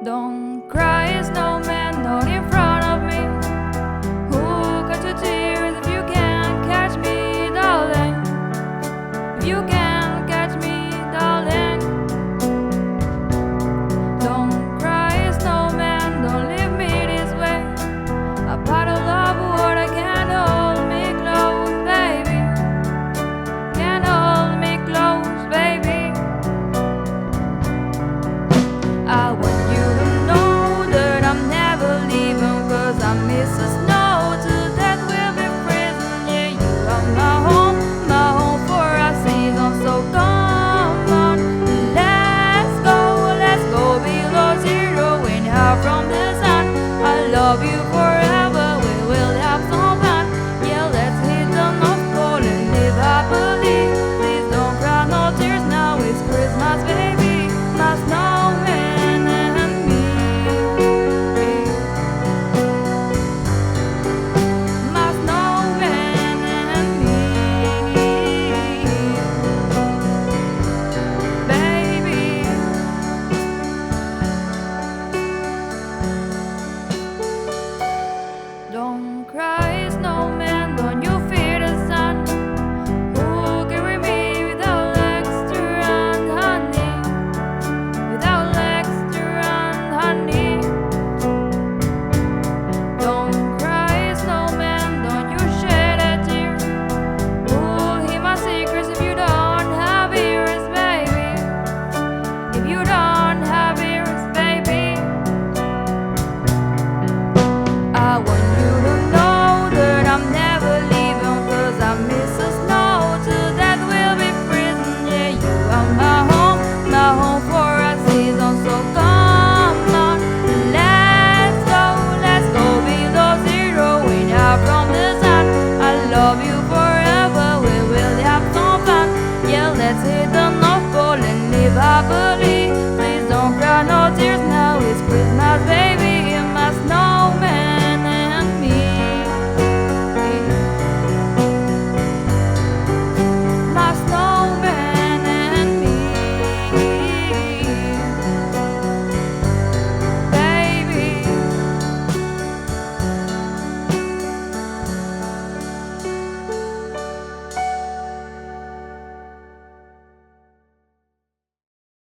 Don't cry, snowman, not in front of me. Who cut your tears if you can't catch me, darling? If you can't catch me, darling. Don't cry, snowman, don't leave me this way. A bottle of water can't hold me close, baby. Can't hold me close, baby. I want you to know that I'm never leaving, 'cause I miss the snow till death will be freezing. Yeah, you are my home for a season. So come on, let's go below zero and hide from the sun. I love you forever, we will have some fun. Yeah, let's hit the North Pole and live happily. Please don't cry, no tears, now it's Christmas, baby. My snowman and me. My snowman and me. Baby, don't cry, snow.